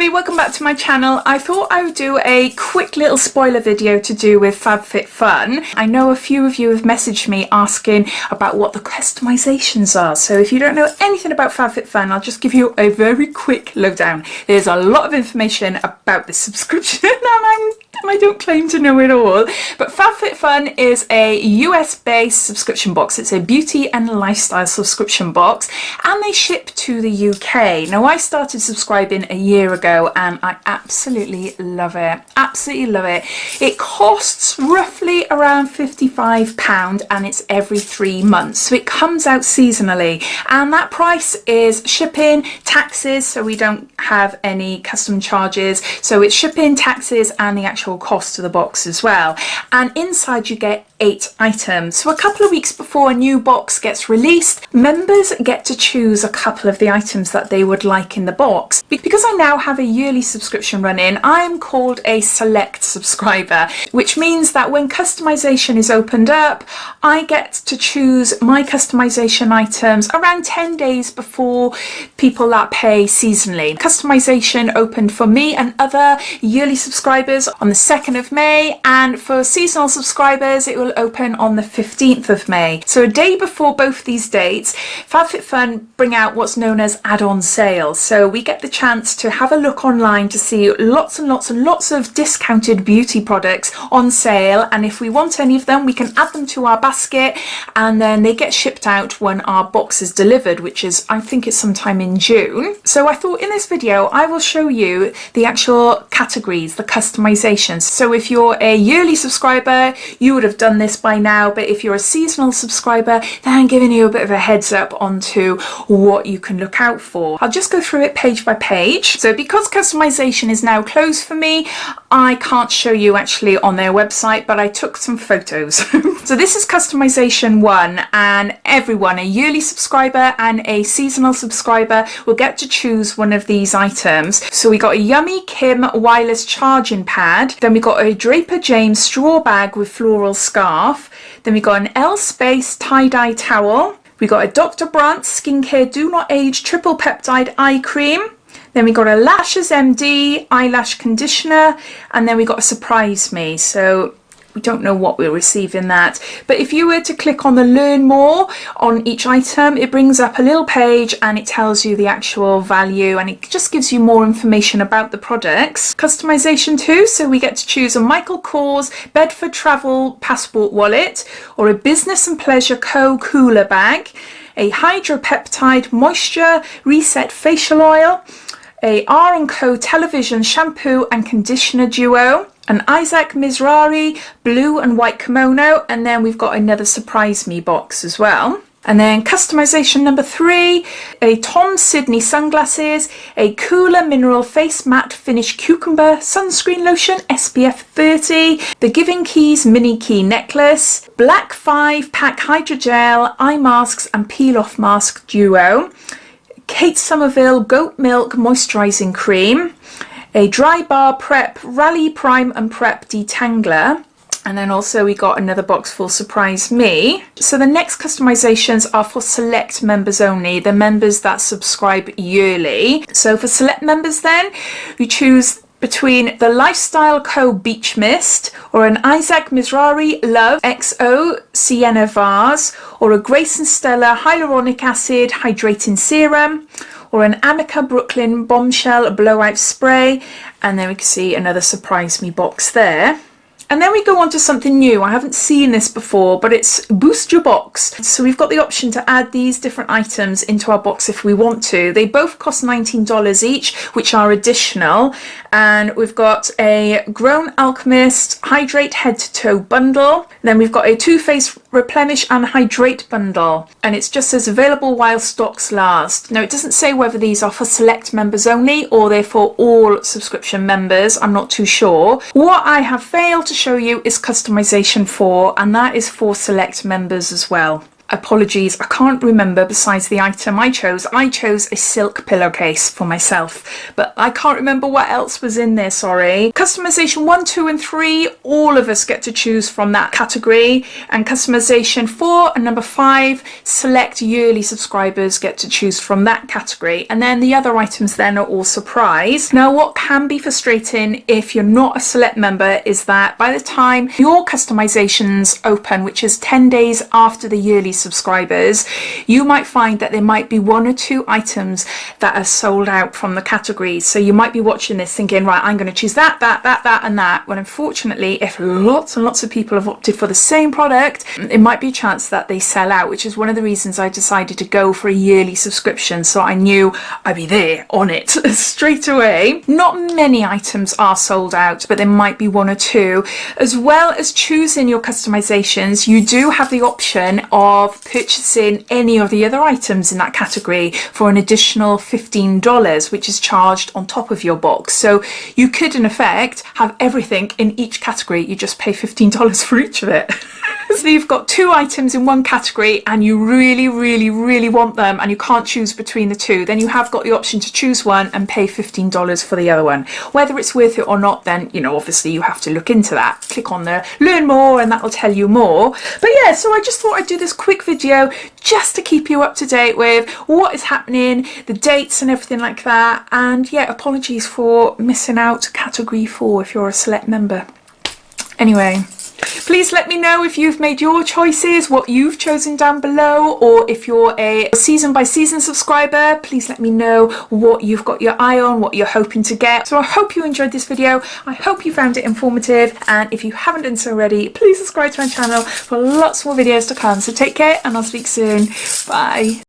everybody, welcome back to my channel. I thought I would do a quick little spoiler video to do with Fabfitfun. I know a few of you have messaged me asking about what the customizations are, so if you don't know anything about Fabfitfun, I'll just give you a very quick lowdown. There's a lot of information about this subscription and I don't claim to know it all, but Fabfitfun is a US based subscription box. It's a beauty and lifestyle subscription box and they ship to the UK. Now I started subscribing a year ago and I absolutely love it. Absolutely love it. It costs roughly around £55 and it's every 3 months. So it comes out seasonally and that price is shipping, taxes, so we don't have any custom charges. So it's shipping, taxes and the actual cost of the box as well. And inside you get 8 items. So a couple of weeks before a new box gets released, members get to choose a couple of the items that they would like in the box. Because I now have a yearly subscription running, I am called a select subscriber, which means that when customization is opened up, I get to choose my customization items around 10 days before people that pay seasonally. Customization opened for me and other yearly subscribers on the 2nd of May, and for seasonal subscribers it will open on the 15th of May. So a day before both these dates, Fabfitfun bring out what's known as add-on sales. So we get the chance to have a look online to see lots and lots and lots of discounted beauty products on sale, and if we want any of them we can add them to our basket and then they get shipped out when our box is delivered, which is, I think it's sometime in June. So I thought in this video I will show you the actual categories, the customizations. So if you're a yearly subscriber you would have done this by now, but if you're a seasonal subscriber then I'm giving you a bit of a heads up onto what you can look out for. I'll just go through it page by page. So because customization is now closed for me, I can't show you actually on their website, but I took some photos. So this is customization 1 and everyone, a yearly subscriber and a seasonal subscriber, will get to choose one of these items. So we got a Yummy Kim wireless charging pad, then we got a Draper James straw bag with floral scarf, then we got an L Space tie-dye towel, we got a Dr. Brandt skincare do not age triple peptide eye cream, then we got a Lashes MD eyelash conditioner, and then we got a Surprise Me. So we don't know what we'll receive in that, but if you were to click on the learn more on each item, it brings up a little page and it tells you the actual value and it just gives you more information about the products. Customization 2, so we get to choose a Michael Kors Bedford travel passport wallet or a Business and Pleasure Co cooler bag, a Hydropeptide moisture reset facial oil, a R&Co television shampoo and conditioner duo, an Isaac Mizrahi blue and white kimono, and then we've got another Surprise Me box as well. And then customization number 3, a Tom Sydney sunglasses, a Cooler mineral face matte finish cucumber sunscreen lotion SPF 30, the Giving Keys mini key necklace, black 5-pack hydrogel eye masks and peel off mask duo, Kate Somerville goat milk moisturizing cream, a Dry Bar Prep Rally Prime and Prep Detangler, and then also we got another box for Surprise Me. So the next customizations are for select members only, the members that subscribe yearly. So for select members then, we choose between the Lifestyle Co Beach Mist or an Isaac Mizrahi Love XO Sienna Vase or a Grace and Stella Hyaluronic Acid Hydrating Serum or an Amica Brooklyn Bombshell Blowout Spray, and then we can see another Surprise Me box there. And then we go on to something new. I haven't seen this before, but it's Boost Your Box. So we've got the option to add these different items into our box if we want to. They both cost $19 each, which are additional. And we've got a Grown Alchemist Hydrate Head to Toe bundle. Then we've got a Too Faced Replenish and Hydrate bundle. And it's just as available while stocks last. Now it doesn't say whether these are for select members only or they're for all subscription members. I'm not too sure. What I have failed to show you is customization 4, and that is for select members as well. apologies, I can't remember besides the item I chose. I chose a silk pillowcase for myself, but I can't remember what else was in there, sorry. Customization 1, 2 and 3, all of us get to choose from that category, and customization 4 and number 5, select yearly subscribers get to choose from that category, and then the other items then are all surprise. Now what can be frustrating if you're not a select member is that by the time your customizations open, which is 10 days after the yearly subscribers, you might find that there might be 1 or 2 items that are sold out from the categories. So you might be watching this thinking, right, I'm going to choose that and that, when unfortunately if lots and lots of people have opted for the same product, it might be a chance that they sell out, which is one of the reasons I decided to go for a yearly subscription, so I knew I'd be there on it straight away. Not many items are sold out, but there might be 1 or 2. As well as choosing your customizations, you do have the option of purchasing any of the other items in that category for an additional $15, which is charged on top of your box. So you could in effect have everything in each category, you just pay $15 for each of it. So you've got 2 items in one category and you really want them and you can't choose between the 2, then you have got the option to choose one and pay $15 for the other one. Whether it's worth it or not, then, you know, obviously you have to look into that. Click on the learn more and that will tell you more. But yeah, so I just thought I'd do this quick video just to keep you up to date with what is happening, the dates and everything like that. And yeah, apologies for missing out category 4 if you're a select member. Anyway, please let me know if you've made your choices, what you've chosen down below, or if you're a season by season subscriber, please let me know what you've got your eye on, what you're hoping to get. So I hope you enjoyed this video. I hope you found it informative, and if you haven't done so already, please subscribe to my channel for lots more videos to come. So take care and I'll speak soon. Bye.